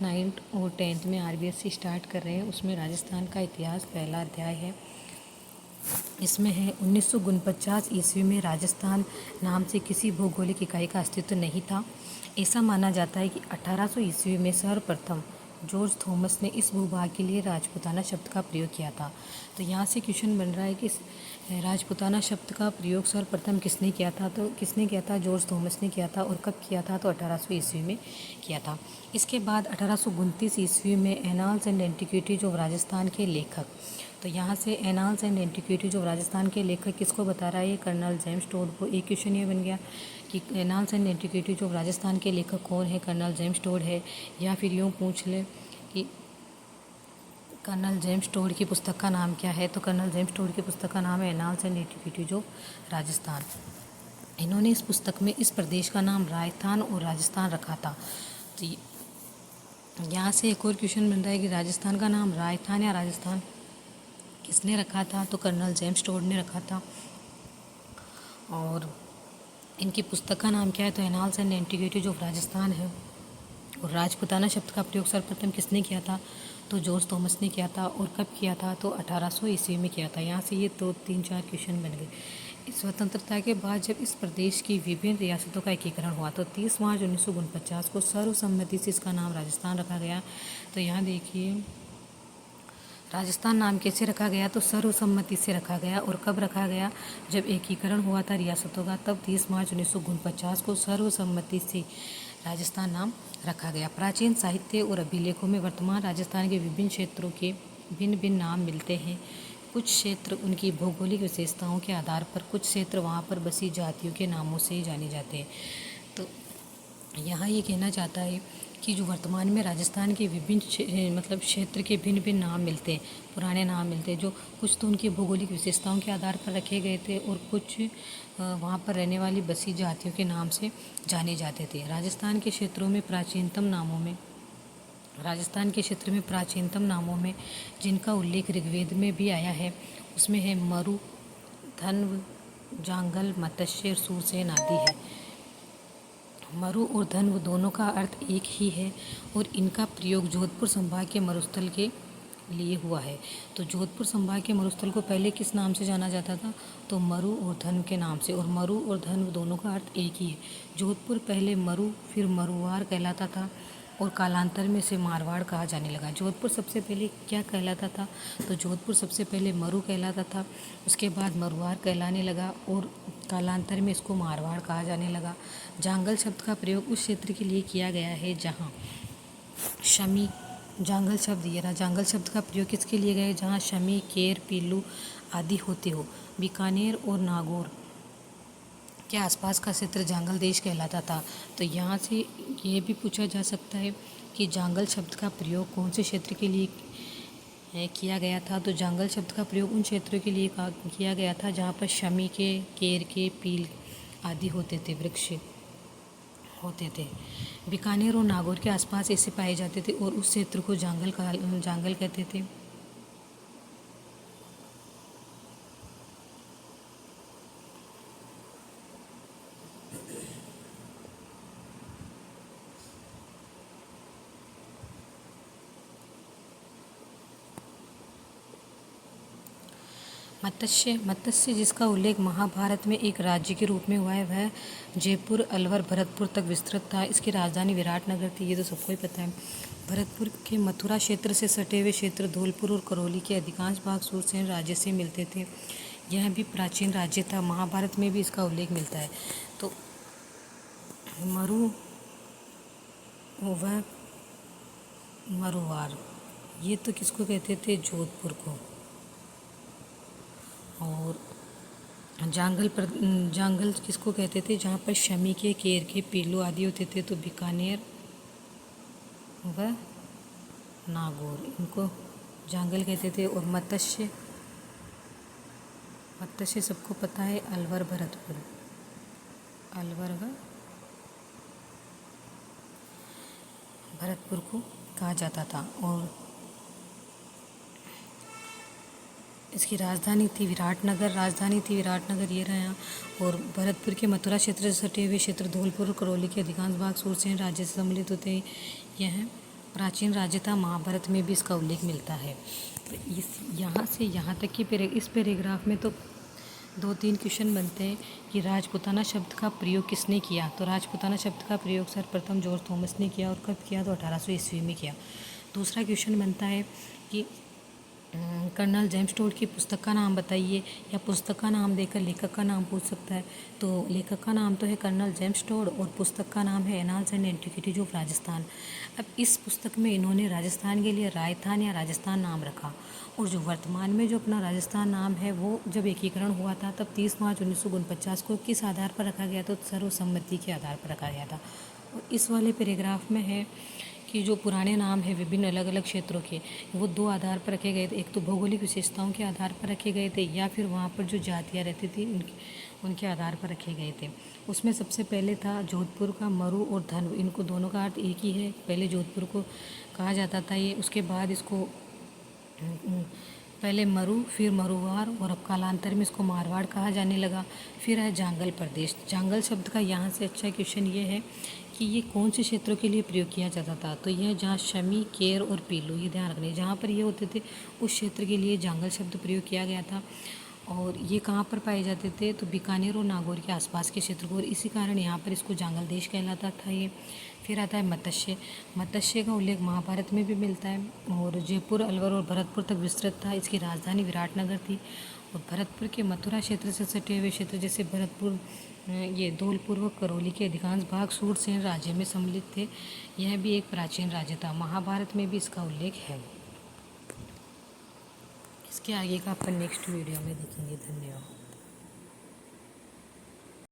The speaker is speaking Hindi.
नाइन्थ और 10th में आरबीएससी स्टार्ट कर रहे हैं, उसमें राजस्थान का इतिहास पहला अध्याय है। इसमें है 1949 ईस्वी में राजस्थान नाम से किसी भौगोलिक इकाई का अस्तित्व नहीं था। ऐसा माना जाता है कि 1800 ईस्वी में सर्वप्रथम जॉर्ज थॉमस ने इस भूभाग के लिए राजपूताना शब्द का प्रयोग किया था। तो यहाँ से क्वेश्चन बन रहा है कि राजपूताना शब्द का प्रयोग सर्वप्रथम किसने किया था? तो किसने किया था? जॉर्ज थॉमस ने किया था। और कब किया था? तो 1800 ईस्वी में किया था। इसके बाद 1829 ईस्वी में annals and antiquities of Rajasthan के लेखक, तो यहाँ से annals and antiquities of Rajasthan के लेखक किसको बता रहा है? ये कर्नल जेम्स टोड को। एक क्वेश्चन ये बन गया कि annals and antiquities of Rajasthan के लेखक कौन है? कर्नल जेम्स टोड है। या फिर यूँ पूछ ले कि कर्नल जेम्स टोड की पुस्तक का नाम क्या है? तो कर्नल जेम्स टोड की पुस्तक का नाम है annals and antiquities of Rajasthan. इन्होंने इस पुस्तक में इस प्रदेश का नाम राजस्थान और राजस्थान रखा था। तो यहाँ से एक और क्वेश्चन बन रहा है कि राजस्थान का नाम राजस्थान या राजस्थान किसने रखा था? तो कर्नल जेम्स टोड ने रखा था। और इनकी पुस्तक का नाम क्या है? तो annals and antiquities of Rajasthan है। और राजपूताना शब्द का प्रयोग सर्वप्रथम किसने किया था? तो जॉर्ज थॉमस ने किया था। और कब किया था? तो 1800 ईस्वी में किया था। यहाँ से ये 2-3-4 क्वेश्चन बन गए। इस स्वतंत्रता के बाद जब इस प्रदेश की विभिन्न रियासतों का एकीकरण हुआ तो 30 मार्च 1949 को सर्वसम्मति से इसका नाम राजस्थान रखा गया। तो यहाँ देखिए, राजस्थान नाम कैसे रखा गया? तो सर्वसम्मति से रखा गया। और कब रखा गया? जब एकीकरण हुआ था रियासतों का, तब 30 मार्च 1949 को सर्वसम्मति से राजस्थान नाम रखा गया। प्राचीन साहित्य और अभिलेखों में वर्तमान राजस्थान के विभिन्न क्षेत्रों के भिन्न भिन्न नाम मिलते हैं। कुछ क्षेत्र उनकी भौगोलिक विशेषताओं के आधार पर, कुछ क्षेत्र वहाँ पर बसी जातियों के नामों से जाने जाते हैं। तो यहाँ ये कहना चाहता है कि जो वर्तमान में राजस्थान के विभिन्न मतलब क्षेत्र के भिन्न भिन्न नाम मिलते हैं, पुराने नाम मिलते हैं, जो कुछ तो उनकी भौगोलिक विशेषताओं के आधार पर रखे गए थे और कुछ वहाँ पर रहने वाली बसी जातियों के नाम से जाने जाते थे। राजस्थान के क्षेत्रों में प्राचीनतम नामों में राजस्थान के क्षेत्र में प्राचीनतम नामों में जिनका उल्लेख ऋग्वेद में भी आया है, उसमें है मरु, धन्व, जांगल, मत्स्य और सूरसेन आदि है। मरु और धन्व दोनों का अर्थ एक ही है और इनका प्रयोग जोधपुर संभाग के मरुस्थल के लिए हुआ है। तो जोधपुर संभाग के मरुस्थल को पहले किस नाम से जाना जाता था? तो मरु और धन्व के नाम से। और मरु और धन्व दोनों का अर्थ एक ही है। जोधपुर पहले मरु फिर मरुवार कहलाता था और कालांतर में इसे मारवाड़ कहा जाने लगा। जोधपुर सबसे पहले क्या कहलाता था? तो जोधपुर सबसे पहले मरु कहलाता था, उसके बाद मरुवार कहलाने लगा और कालांतर में इसको मारवाड़ कहा जाने लगा। जांगल शब्द का प्रयोग उस क्षेत्र के लिए किया गया है जहाँ शमी, जांगल शब्द ये रहा, जांगल शब्द का प्रयोग किसके लिए गया है? जहाँ शमी, केर, पीलू आदि होते हो। बीकानेर और नागौर के आसपास का क्षेत्र जांगल देश कहलाता था। तो यहाँ से ये भी पूछा जा सकता है कि जांगल शब्द का प्रयोग कौन से क्षेत्र के लिए किया गया था? तो जांगल शब्द का प्रयोग उन क्षेत्रों के लिए किया गया था जहाँ पर शमी के, केर के, पील आदि होते थे, वृक्ष होते थे। बीकानेर और नागौर के आसपास ऐसे पाए जाते थे और उस क्षेत्र को जांगल कहते थे। मत्स्य जिसका उल्लेख महाभारत में एक राज्य के रूप में हुआ है, वह जयपुर, अलवर, भरतपुर तक विस्तृत था। इसकी राजधानी विराटनगर थी, ये तो सबको ही पता है। भरतपुर के मथुरा क्षेत्र से सटे हुए क्षेत्र धौलपुर और करौली के अधिकांश भाग सूरसेन राज्य से मिलते थे। यह भी प्राचीन राज्य था, महाभारत में भी इसका उल्लेख मिलता है। तो मरु व मरुवार, ये तो किसको कहते थे? जोधपुर को। और जांगल किसको कहते थे? जहाँ पर शमी के, केर के, पीलू आदि होते थे। तो बीकानेर व नागौर, इनको जांगल कहते थे। और मत्स्य सबको पता है, अलवर, भरतपुर, अलवर व भरतपुर को कहा जाता था। और इसकी राजधानी थी विराटनगर, ये रहा। और भरतपुर के मथुरा क्षेत्र से सटे हुए क्षेत्र धौलपुर और करौली के अधिकांश भाग सूरसेन राज्य से सम्मिलित होते हैं। यह प्राचीन राज्य था, महाभारत में भी इसका उल्लेख मिलता है। तो इस यहाँ से यहाँ तक की इस पैराग्राफ में तो 2-3 क्वेश्चन बनते हैं कि राजपूताना शब्द का प्रयोग किसने किया। तो राजपूताना शब्द का प्रयोग सर्वप्रथम जॉर्ज थॉमस ने किया, और कब किया, तो 1800 ईस्वी में किया। दूसरा क्वेश्चन बनता है कि कर्नल जेम्स टोड की पुस्तक का नाम बताइए, या पुस्तक का नाम देकर लेखक का नाम पूछ सकता है। तो लेखक का नाम तो है कर्नल जेम्स टोड, और पुस्तक का नाम है annals and antiquities of Rajasthan. अब इस पुस्तक में इन्होंने राजस्थान के लिए राजस्थान या राजस्थान नाम रखा, और जो वर्तमान में जो अपना राजस्थान नाम है वो जब एकीकरण हुआ था तब 30 मार्च 1949 को किस आधार पर रखा गया, तो सर्वसम्मति के आधार पर रखा गया था। और इस वाले पैराग्राफ में है कि जो पुराने नाम है विभिन्न अलग अलग क्षेत्रों के, वो 2 आधार पर रखे गए थे। एक तो भौगोलिक विशेषताओं के आधार पर रखे गए थे, या फिर वहाँ पर जो जातियाँ रहती थी उनके आधार पर रखे गए थे। उसमें सबसे पहले था जोधपुर का मरु और धनु, इनको दोनों का अर्थ एक ही है। पहले जोधपुर को कहा जाता था ये, उसके बाद इसको पहले मरु, फिर मरुवार, और अब कालांतर में इसको मारवाड़ कहा जाने लगा। फिर है जांगल प्रदेश। जांगल शब्द का यहाँ से अच्छा क्वेश्चन ये है कि ये कौन से क्षेत्रों के लिए प्रयोग किया जाता था। तो यह जहाँ शमी, केर और पीलू, ये ध्यान रखने, जहाँ पर ये होते थे उस क्षेत्र के लिए जांगल शब्द प्रयोग किया गया था। और ये कहाँ पर पाए जाते थे, तो बीकानेर और नागौर के आसपास के क्षेत्र को, और इसी कारण यहाँ पर इसको जांगल देश कहलाता था ये। फिर आता है मत्स्य। मत्स्य का उल्लेख महाभारत में भी मिलता है, और जयपुर, अलवर और भरतपुर तक विस्तृत था। इसकी राजधानी विराटनगर थी, और भरतपुर के मथुरा क्षेत्र से सटे हुए क्षेत्र जैसे भरतपुर, ये धौलपुर व करौली के अधिकांश भाग सूरसेन राज्य में सम्मिलित थे। यह भी एक प्राचीन राज्य था। महाभारत में भी इसका उल्लेख है। इसके आगे का अपन नेक्स्ट वीडियो में देखेंगे। धन्यवाद।